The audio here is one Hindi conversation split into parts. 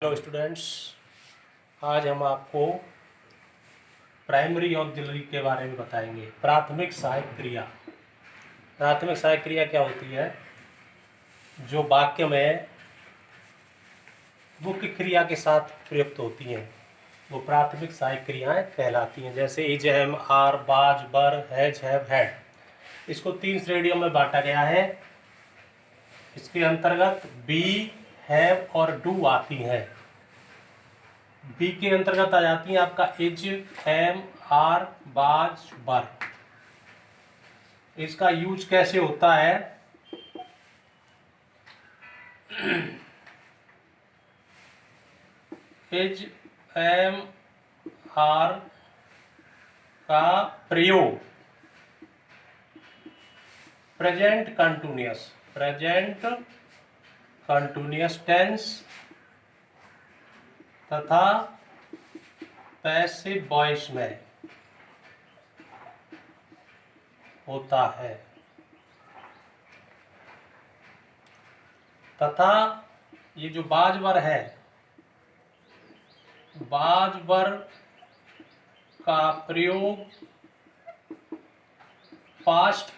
हेलो स्टूडेंट्स, आज हम आपको प्राइमरी ऑक्सिलरी के बारे में बताएंगे। प्राथमिक सहायक क्रिया। प्राथमिक सहायक क्रिया क्या होती है? जो वाक्य में मुख्य क्रिया के साथ प्रयुक्त होती हैं वो प्राथमिक सहायक क्रियाएं कहलाती हैं। जैसे इज, एम, आर, बाज, बर, हैज, हैव, हैड। इसको 3 श्रेणियों में बांटा गया है। इसके अंतर्गत बी, हैव और डू आती हैं। बी के अंतर्गत आ जाती है आपका इज, एम, आर, बाज, बर। इसका यूज कैसे होता है? इज, एम, आर का प्रयोग प्रेजेंट कंटिन्यूअस टेंस तथा पैसिव वॉइस में होता है। तथा ये जो बाज बर है, बाज बर का प्रयोग पास्ट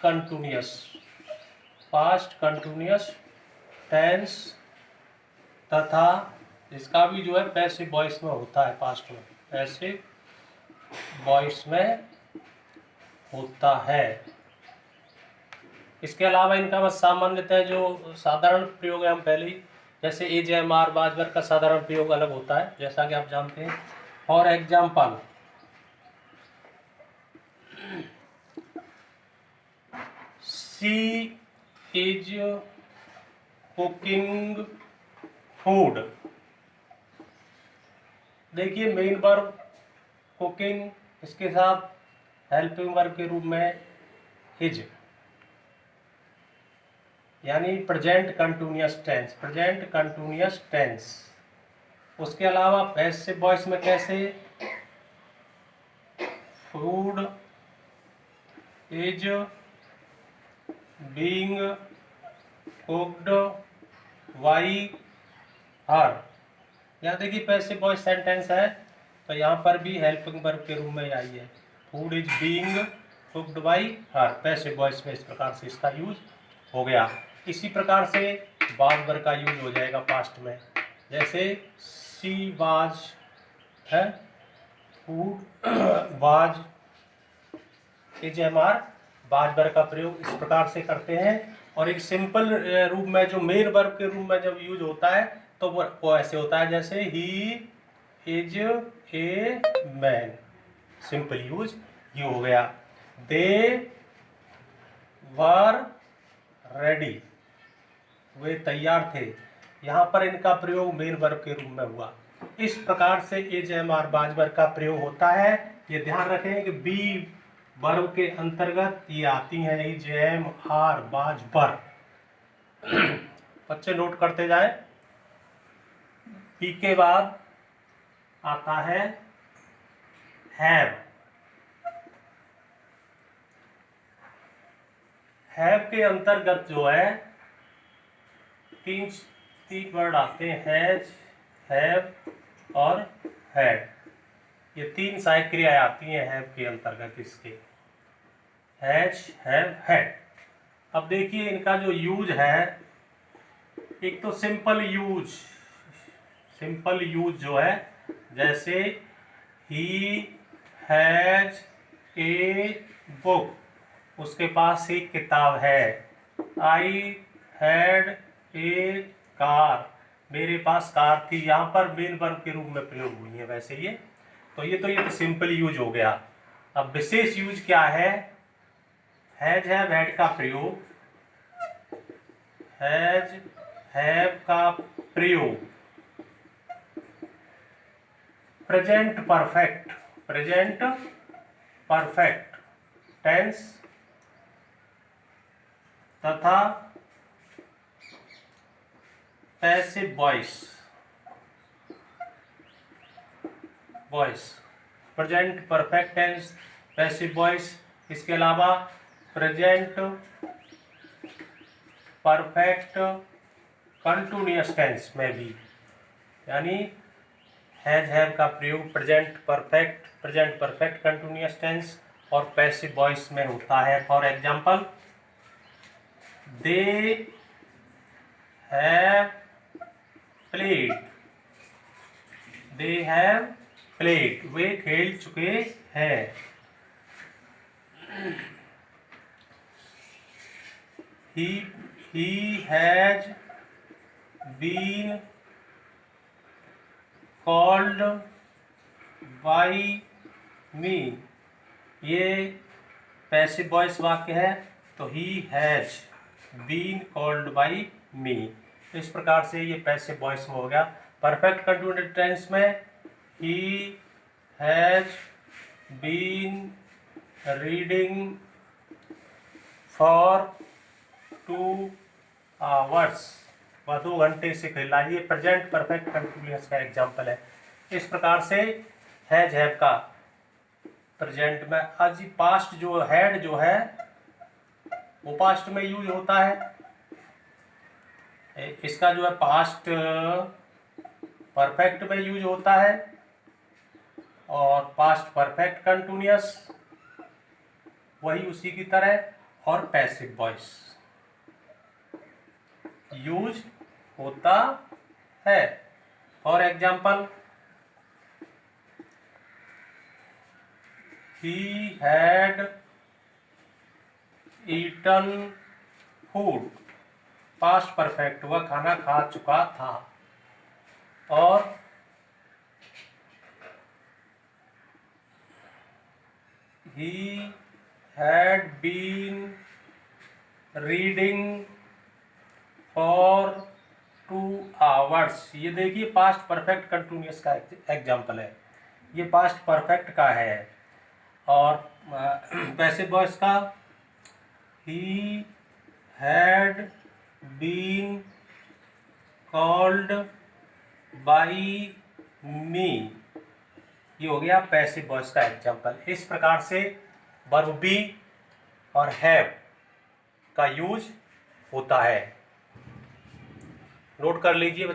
कंटिन्यूअस टेंस तथा इसका भी जो है पैसिव वॉइस में होता है। पास्ट में पैसिव वॉइस में होता है। इसके अलावा इनका बस सामान्यतः जो साधारण प्रयोग है हम पहले ही, जैसे एज, एम, आर, बाज, बर का साधारण प्रयोग अलग होता है जैसा कि आप जानते हैं। For example, she is cooking food. देखिए मेन वर्ब कुकिंग, इसके साथ हेल्पिंग वर्ब के रूप में इज, यानी प्रेजेंट कंटिन्यूअस टेंस। उसके अलावा पैसिव वॉइस में कैसे? Food is being cooked bye हर। यहाँ देखिए पैसिव वॉइस सेंटेंस है तो यहाँ पर भी हेल्पिंग वर्ब के रूप में आई है। Food is being cooked bye her, passive voice में इस प्रकार से इसका यूज हो गया। इसी प्रकार से बाज बर का यूज हो जाएगा पास्ट में। जैसे शी वाज है, फूड वाज, इज, एम, आर, बाज बर का प्रयोग इस प्रकार से करते हैं। और एक सिंपल रूप में जो मेन वर्ब के रूप में जब यूज होता है तो वो ऐसे होता है, जैसे he is a man. Simple use ये हो गया। दे वर रेडी, वे तैयार थे। यहाँ पर इनका प्रयोग मेन वर्ब के रूप में हुआ। इस प्रकार से इज, एम, आर, बाज बर का प्रयोग होता है। ये ध्यान रखें कि बी वर्ब के अंतर्गत ये आती हैं इज, एम, आर, बाज, बर। बच्चे नोट करते जाएं। बी के बाद आता है हैव। हैव के अंतर्गत जो है तीन वर्ड आते हैं, हैज, हैव और हैड। ये 3 सहायक क्रियाएं आती हैं हैव के अंतर्गत इसके, हैज, हैव, हैड। अब देखिए इनका जो यूज है, एक तो सिंपल यूज जो है, जैसे ही हैज ए बुक, उसके पास एक किताब है। आई हैड ए कार, मेरे पास कार थी। यहाँ पर मेन वर्ब के रूप में प्रयोग हुई है वैसे ये तो सिंपल यूज हो गया। अब विशेष यूज क्या है? हैज, हैव, हैड का प्रयोग, हैज, हैव का प्रयोग प्रेजेंट परफेक्ट टेंस तथा passive voice present perfect tense, passive voice. इसके अलावा प्रेजेंट परफेक्ट कंटिन्यूअस टेंस में भी यानी हैज हैव का प्रयोग प्रेजेंट परफेक्ट कंटिन्यूअस टेंस और पैसिव वॉइस में होता है। For example, they have played, they have played, वे खेल चुके हैं। he has been called by me, ये पैसिव वॉइस वाक्य है, तो he has been called by me। इस प्रकार से ये पैसिव वॉइस में हो गया। परफेक्ट कंटिन्यूअस टेंस में he has been reading for 2 hours, वह 2 घंटे से खेला। ये प्रेजेंट परफेक्ट कंटिन्यूअस का एग्जाम्पल है। इस प्रकार से हैज हैव का प्रेजेंट में, आज पास्ट जो हैड जो है वो पास्ट में यूज होता है। इसका जो है पास्ट परफेक्ट में यूज होता है और पास्ट परफेक्ट कंटिन्यूअस वही उसी की तरह, और पैसिव वॉइस यूज होता है। For example, he had eaten food, past perfect, वह खाना खा चुका था। और he had been reading for 2 hours, ये देखिए पास्ट परफेक्ट कंटिन्यूअस का एग्जाम्पल है, ये पास्ट परफेक्ट का है। और पैसिव वॉइस का he had been called by me, ये हो गया पैसिव वॉइस का एग्जाम्पल। इस प्रकार से वर्ब बी और हैव का यूज होता है। नोट कर लीजिए।